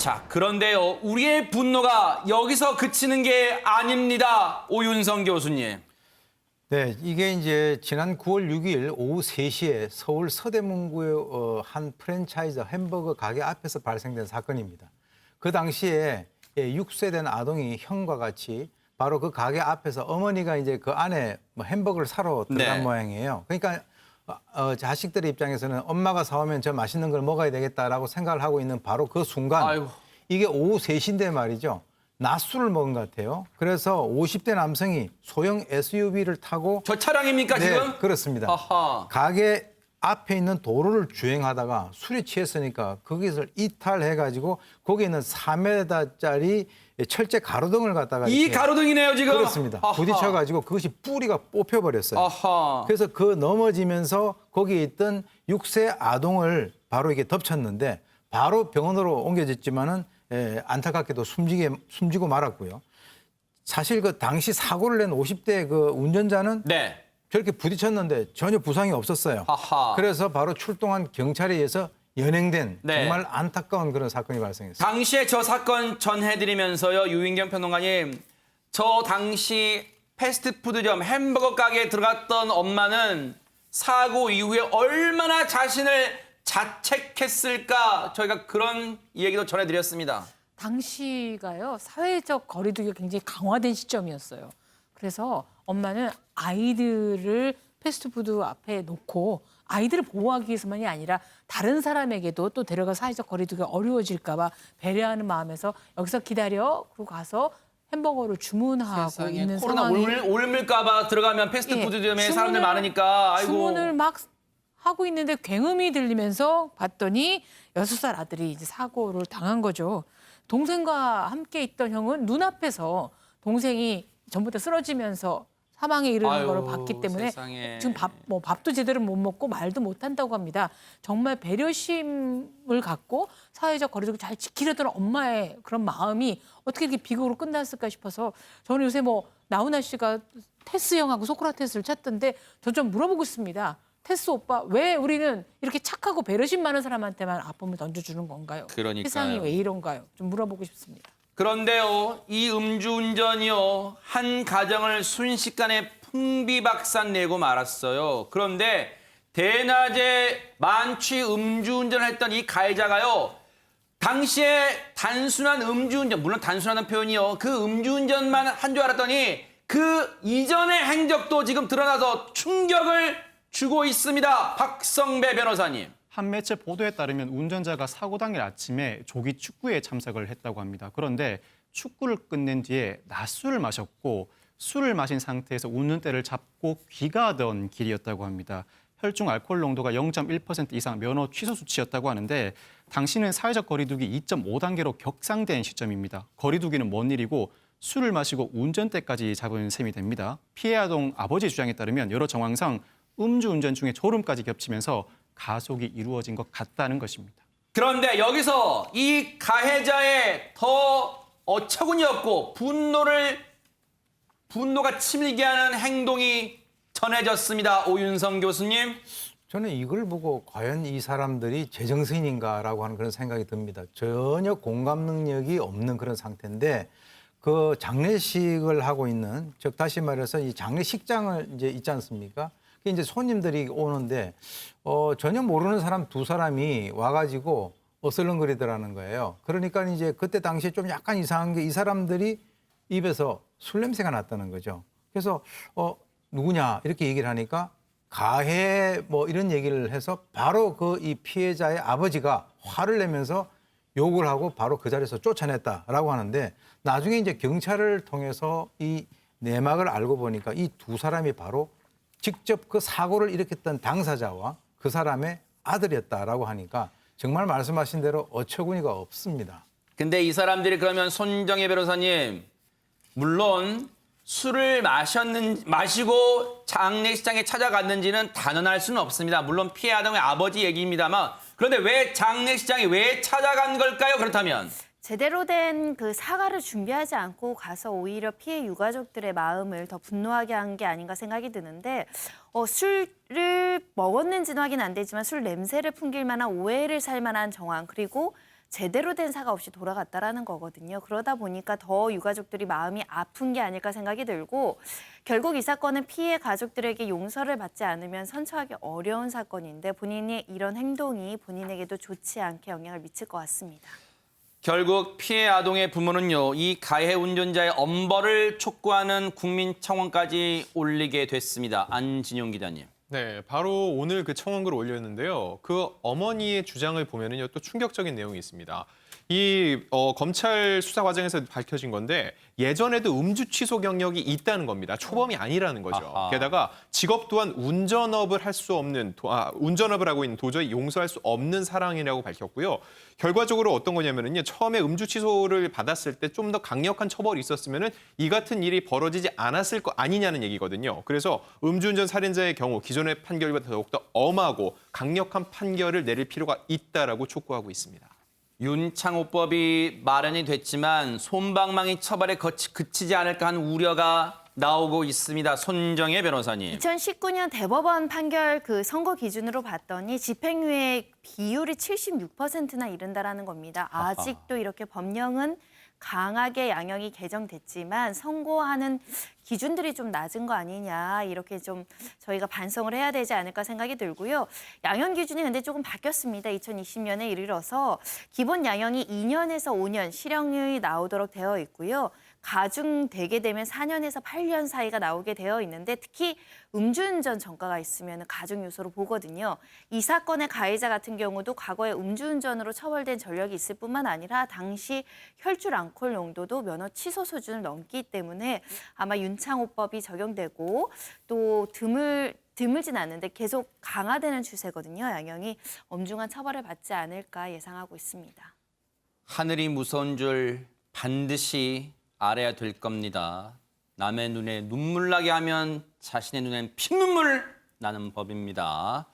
자, 그런데요. 우리의 분노가 여기서 그치는 게 아닙니다. 오윤성 교수님. 네, 이게 이제 지난 9월 6일 오후 3시에 서울 서대문구의 한 프랜차이즈 햄버거 가게 앞에서 발생된 사건입니다. 그 당시에 6세 된 아동이 형과 같이 바로 그 가게 앞에서 어머니가 이제 그 안에 뭐 햄버거를 사러 들어간 네. 모양이에요. 그러니까 자식들의 입장에서는 엄마가 사오면 저 맛있는 걸 먹어야 되겠다라고 생각을 하고 있는 바로 그 순간 아이고. 이게 오후 3시인데 말이죠. 낮술을 먹은 것 같아요. 그래서 50대 남성이 소형 SUV를 타고 저 차량입니까, 네, 지금? 그렇습니다. 아하. 가게 앞에 있는 도로를 주행하다가 술이 취했으니까 거기서 이탈해가지고 거기 있는 4m짜리 철제 가로등을 갖다가 이 이렇게 가로등이네요, 지금? 그렇습니다. 아하. 부딪혀가지고 그것이 뿌리가 뽑혀버렸어요. 아하. 그래서 그 넘어지면서 거기에 있던 6세 아동을 바로 이게 덮쳤는데 바로 병원으로 옮겨졌지만은 안타깝게도 숨지고 말았고요. 사실 그 당시 사고를 낸 50대 그 운전자는 네. 저렇게 부딪혔는데 전혀 부상이 없었어요. 아하. 그래서 바로 출동한 경찰에 의해서 연행된 네. 정말 안타까운 그런 사건이 발생했어요. 당시에 저 사건 전해드리면서요, 유인경 평론가님, 저 당시 패스트푸드점 햄버거 가게에 들어갔던 엄마는 사고 이후에 얼마나 자신을 자책했을까, 저희가 그런 얘기도 전해드렸습니다. 당시가요, 사회적 거리두기가 굉장히 강화된 시점이었어요. 그래서 엄마는 아이들을 패스트푸드 앞에 놓고 아이들을 보호하기 위해서만이 아니라 다른 사람에게도 또 데려가 사회적 거리두기가 어려워질까 봐 배려하는 마음에서 여기서 기다려, 그리고 가서 햄버거를 주문하고 세상에, 있는 코로나 상황이 옮을까 봐 들어가면 패스트푸드점에 사람들 많으니까 아이고. 주문을 막 하고 있는데 굉음이 들리면서 봤더니 6살 아들이 이제 사고를 당한 거죠. 동생과 함께 있던 형은 눈앞에서 동생이 전부터 쓰러지면서 사망에 이르는 아유, 걸 봤기 때문에 세상에. 지금 밥도 제대로 못 먹고 말도 못 한다고 합니다. 정말 배려심을 갖고 사회적 거리두기 잘 지키려던 엄마의 그런 마음이 어떻게 이렇게 비극으로 끝났을까 싶어서 저는 요새 뭐 나훈아 씨가 테스 형하고 소크라테스를 찾던데 저 좀 물어보고 있습니다. 테스 오빠, 왜 우리는 이렇게 착하고 배려심 많은 사람한테만 아픔을 던져주는 건가요? 그러니까요. 세상이 왜 이런가요? 좀 물어보고 싶습니다. 그런데요, 이 음주운전이요, 한 가정을 순식간에 풍비박산 내고 말았어요. 그런데 대낮에 만취 음주운전을 했던 이 가해자가요, 당시에 단순한 음주운전, 물론 단순하다는 표현이요, 그 음주운전만 한 줄 알았더니 그 이전의 행적도 지금 드러나서 충격을 주고 있습니다. 박성배 변호사님. 한 매체 보도에 따르면 운전자가 사고 당일 아침에 조기 축구에 참석을 했다고 합니다. 그런데 축구를 끝낸 뒤에 낮술을 마셨고 술을 마신 상태에서 운전대를 잡고 귀가하던 길이었다고 합니다. 혈중 알코올 농도가 0.1% 이상 면허 취소 수치였다고 하는데 당시는 사회적 거리두기 2.5단계로 격상된 시점입니다. 거리두기는 먼 일이고 술을 마시고 운전대까지 잡은 셈이 됩니다. 피해 아동 아버지 주장에 따르면 여러 정황상 음주운전 중에 졸음까지 겹치면서 가속이 이루어진 것 같다는 것입니다. 그런데 여기서 이 가해자의 더 어처구니 없고 분노가 치밀게 하는 행동이 전해졌습니다. 오윤성 교수님. 저는 이걸 보고 과연 이 사람들이 제정신인가라고 하는 그런 생각이 듭니다. 전혀 공감 능력이 없는 그런 상태인데 그 장례식을 하고 있는, 즉 다시 말해서 이 장례식장을 이제 있지 않습니까? 이제 손님들이 오는데 전혀 모르는 사람 두 사람이 와가지고 어슬렁거리더라는 거예요. 그러니까 이제 그때 당시에 좀 약간 이상한 게 이 사람들이 입에서 술 냄새가 났다는 거죠. 그래서 누구냐 이렇게 얘기를 하니까 가해 뭐 이런 얘기를 해서 바로 그 이 피해자의 아버지가 화를 내면서 욕을 하고 바로 그 자리에서 쫓아냈다라고 하는데 나중에 이제 경찰을 통해서 이 내막을 알고 보니까 이 두 사람이 바로 직접 그 사고를 일으켰던 당사자와 그 사람의 아들이었다라고 하니까 정말 말씀하신 대로 어처구니가 없습니다. 근데 이 사람들이 그러면 손정혜 변호사님, 물론 술을 마시고 장례식장에 찾아갔는지는 단언할 수는 없습니다. 물론 피해 아동의 아버지 얘기입니다만, 그런데 왜 장례식장에 왜 찾아간 걸까요? 그렇다면 제대로 된 그 사과를 준비하지 않고 가서 오히려 피해 유가족들의 마음을 더 분노하게 한 게 아닌가 생각이 드는데 술을 먹었는지는 확인 안 되지만 술 냄새를 풍길 만한 오해를 살 만한 정황, 그리고 제대로 된 사과 없이 돌아갔다라는 거거든요. 그러다 보니까 더 유가족들이 마음이 아픈 게 아닐까 생각이 들고 결국 이 사건은 피해 가족들에게 용서를 받지 않으면 선처하기 어려운 사건인데 본인의 이런 행동이 본인에게도 좋지 않게 영향을 미칠 것 같습니다. 결국 피해 아동의 부모는요, 이 가해 운전자의 엄벌을 촉구하는 국민청원까지 올리게 됐습니다. 안진용 기자님. 네, 바로 오늘 그 청원글을 올렸는데요. 그 어머니의 주장을 보면은요, 또 충격적인 내용이 있습니다. 검찰 수사 과정에서 밝혀진 건데 예전에도 음주 취소 경력이 있다는 겁니다. 초범이 아니라는 거죠. 아하. 게다가 직업 또한 운전업을 할 수 없는 운전업을 하고 있는 도저히 용서할 수 없는 사랑이라고 밝혔고요. 결과적으로 어떤 거냐면은요. 처음에 음주 취소를 받았을 때 좀 더 강력한 처벌이 있었으면은 이 같은 일이 벌어지지 않았을 거 아니냐는 얘기거든요. 그래서 음주운전 살인자의 경우 기존의 판결보다 더욱더 엄하고 강력한 판결을 내릴 필요가 있다라고 촉구하고 있습니다. 윤창호법이 마련이 됐지만 솜방망이 처벌에 그치지 않을까 하는 우려가 나오고 있습니다. 손정혜 변호사님. 2019년 대법원 판결 그 선고 기준으로 봤더니 집행유예 비율이 76%나 이른다라는 겁니다. 아직도 이렇게 법령은 강하게 양형이 개정됐지만 선고하는 기준들이 좀 낮은 거 아니냐 이렇게 좀 저희가 반성을 해야 되지 않을까 생각이 들고요. 양형 기준이 근데 조금 바뀌었습니다. 2020년에 이르러서 기본 양형이 2년에서 5년 실형이 나오도록 되어 있고요. 가중되게 되면 4년에서 8년 사이가 나오게 되어 있는데 특히 음주운전 전과가 있으면 가중 요소로 보거든요. 이 사건의 가해자 같은 경우도 과거에 음주운전으로 처벌된 전력이 있을 뿐만 아니라 당시 혈중 알코올 농도도 면허 취소 수준을 넘기 때문에 아마 윤창호법이 적용되고 또 드물진 않는데 계속 강화되는 추세거든요. 양형이 엄중한 처벌을 받지 않을까 예상하고 있습니다. 하늘이 무서운 줄 반드시 알아야 될 겁니다. 남의 눈에 눈물 나게 하면 자신의 눈엔 피눈물 나는 법입니다.